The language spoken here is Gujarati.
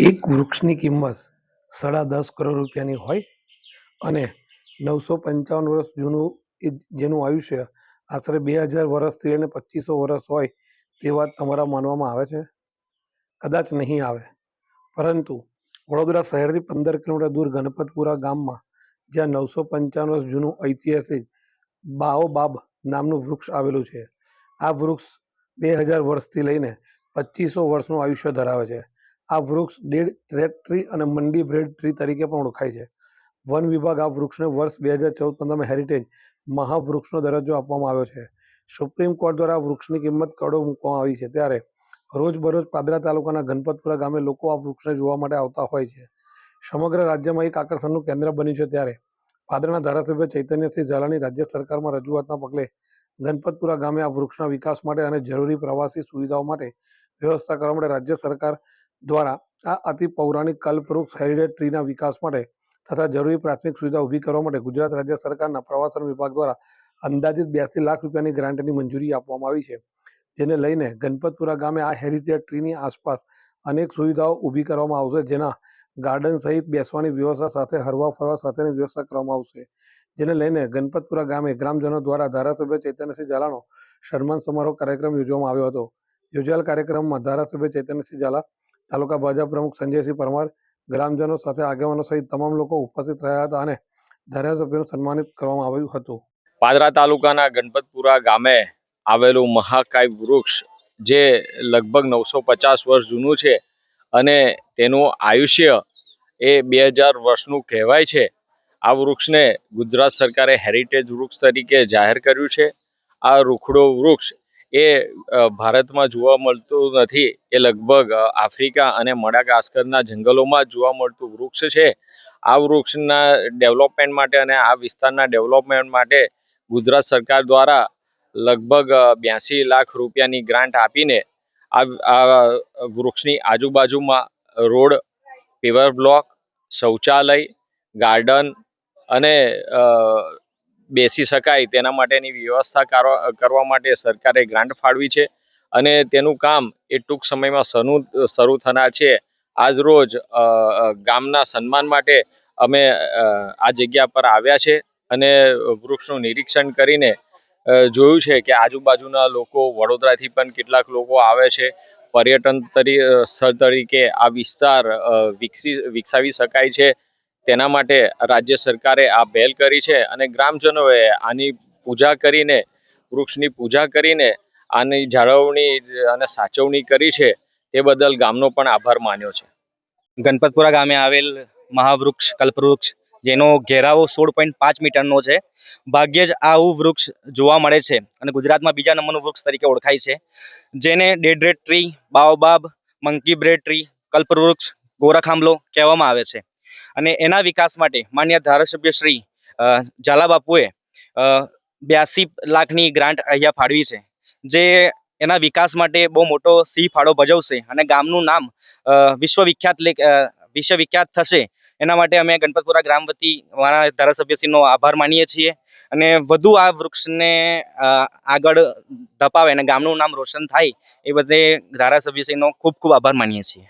એક વૃક્ષની કિંમત 10.5 કરોડ રૂપિયાની હોય અને 955 વર્ષ જૂનું જેનું આયુષ્ય આશરે 2000 વર્ષથી લઈને 2500 વર્ષ હોય તે વાત તમારા માનવામાં આવે છે? કદાચ નહીં આવે, પરંતુ વડોદરા શહેરથી 15 કિલોમીટર દૂર ગણપતપુરા ગામમાં જ્યાં 955 વર્ષ જૂનું ઐતિહાસિક બાઓબાબ નામનું વૃક્ષ આવેલું છે, આ વૃક્ષ 2000 વર્ષથી લઈને 2500 વર્ષનું આયુષ્ય ધરાવે છે. આ વૃક્ષ ડેડ ટ્રી અને મંડી બ્રેડ ટ્રી તરીકે પણ ઓળખાય છે. વન વિભાગ આ વૃક્ષને વર્ષ 2014-15માં હેરિટેજ મહાવૃક્ષનો દરજ્જો આપવામાં આવ્યો છે. સુપ્રીમ કોર્ટ દ્વારા આ વૃક્ષની કિંમત કરોડો મૂકવામાં આવી છે. ત્યારે રોજબરોજ પાદરા તાલુકાના ગણપતપુરા ગામે લોકો આ વૃક્ષને જોવા માટે આવતા હોય છે. સમગ્ર રાજ્યમાં એક આકર્ષણનું કેન્દ્ર બન્યું છે. ત્યારે પાદરાના ધારાસભ્ય ચૈતન્યસિંહ ઝાલાની રાજ્ય સરકારમાં રજૂઆતના પગલે ગણપતપુરા ગામે આ વૃક્ષના વિકાસ માટે અને જરૂરી પ્રવાસી સુવિધાઓ માટે વ્યવસ્થા કરવા માટે રાજ્ય સરકાર દ્વારા આ અતિ પૌરાણિક કલ્પવૃક્ષ હેરિટેજ ટ્રીના વિકાસ માટે તથા જરૂરી પ્રાથમિક સુવિધા ઊભી કરવા માટે ગુજરાત રાજ્ય સરકારના પ્રવાસન વિભાગ દ્વારા અંદાજિત 82 લાખ રૂપિયાની ગ્રાન્ટની મંજૂરી આપવામાં આવી છે. જેને લઈને ગણપતપુરા ગામે આ હેરિટેજ ટ્રીની આસપાસ અનેક સુવિધાઓ ઊભી કરવામાં આવશે, જેના ગાર્ડન સહિત બેસવાની વ્યવસ્થા સાથે હરવા ફરવા સાથેની વ્યવસ્થા કરવામાં આવશે. જેને લઈને ગણપતપુરા ગામે ગ્રામજનો દ્વારા ધારાસભ્ય ચૈતન્યસિંહ ઝાલાનો સન્માન સમારોહ કાર્યક્રમ યોજવામાં આવ્યો હતો. યોજાયેલ કાર્યક્રમમાં ધારાસભ્ય ચૈતન્યસિંહ ઝાલા, તાલુકા ભાજપ પ્રમુખ સંજયસિંહ પરમાર, ગ્રામજનો સાથે આગેવાનો સહિત તમામ લોકો ઉપસ્થિત રહ્યા હતા અને ધારાસભ્યોનું સન્માનિત કરવામાં આવ્યું હતું. પાદરા તાલુકાના ગણપતપુરા ગામે આવેલું મહાકાય વૃક્ષ જે લગભગ 950 વર્ષ જૂનું છે અને તેનું આયુષ્ય એ 2000 વર્ષનું કહેવાય છે. આ વૃક્ષને ગુજરાત સરકારે હેરિટેજ વૃક્ષ તરીકે જાહેર કર્યું છે. આ રૂખડો વૃક્ષ એ ભારતમાં જોવા મળતું નથી. એ લગભગ આફ્રિકા અને મડાગાસ્કરના જંગલોમાં જોવા મળતું વૃક્ષ છે. આ વૃક્ષના ડેવલપમેન્ટ માટે અને આ વિસ્તારના ડેવલપમેન્ટ માટે ગુજરાત સરકાર દ્વારા લગભગ 82 લાખ રૂપિયાની ગ્રાન્ટ આપીને આ વૃક્ષની આજુબાજુમાં રોડ, પેવર બ્લોક, શૌચાલય, ગાર્ડન અને બેસી શકાય તેના માટેની વ્યવસ્થા કરવા માટે સરકારે ગ્રાન્ટ ફાળવી છે અને તેનું કામ એ ટૂંક સમયમાં શરૂ થનાર છે. આજ રોજ ગામના સન્માન માટે અમે આ જગ્યા પર આવ્યા છે અને વૃક્ષનું નિરીક્ષણ કરીને જોયું છે કે આજુબાજુના લોકો, વડોદરાથી પણ કેટલાક લોકો આવે છે. પર્યટન સ્થળ તરીકે આ વિસ્તાર વિકસાવી શકાય છે. તેના માટે રાજ્ય સરકારે આ પહેલ કરી છે અને ગ્રામજનોએ આની પૂજા કરીને, વૃક્ષની પૂજા કરીને આની જાળવણી અને સાચવણી કરી છે. તે બદલ ગામનો પણ આભાર માન્યો છે. ગણપતપુરા ગામે આવેલ મહાવૃક્ષ કલ્પવૃક્ષ જેનો ઘેરાવો 16.5 મીટરનો છે. ભાગ્યે જ આવું વૃક્ષ જોવા મળે છે અને ગુજરાતમાં બીજા નંબરનું વૃક્ષ તરીકે ઓળખાય છે, જેને dead tree, baobab, monkey bread tree, કલ્પવૃક્ષ, ગોરખાંબલો કહેવામાં આવે છે. અને એના વિકાસ માટે માન્ય ધારાસભ્ય શ્રી ઝાલા બાપુએ 82 લાખની ગ્રાન્ટ અહીંયા ફાળવી છે, જે એના વિકાસ માટે બહુ મોટો સિંહ ફાળો ભજવશે અને ગામનું નામ વિશ્વવિખ્યાત થશે. એના માટે અમે ગણપતપુરા ગ્રામ વતી મારા ધારાસભ્યશ્રીનો આભાર માનીએ છીએ અને વધુ આ વૃક્ષને આગળ ધપાવે અને ગામનું નામ રોશન થાય એ બધે ધારાસભ્યશ્રીનો ખૂબ ખૂબ આભાર માનીએ છીએ.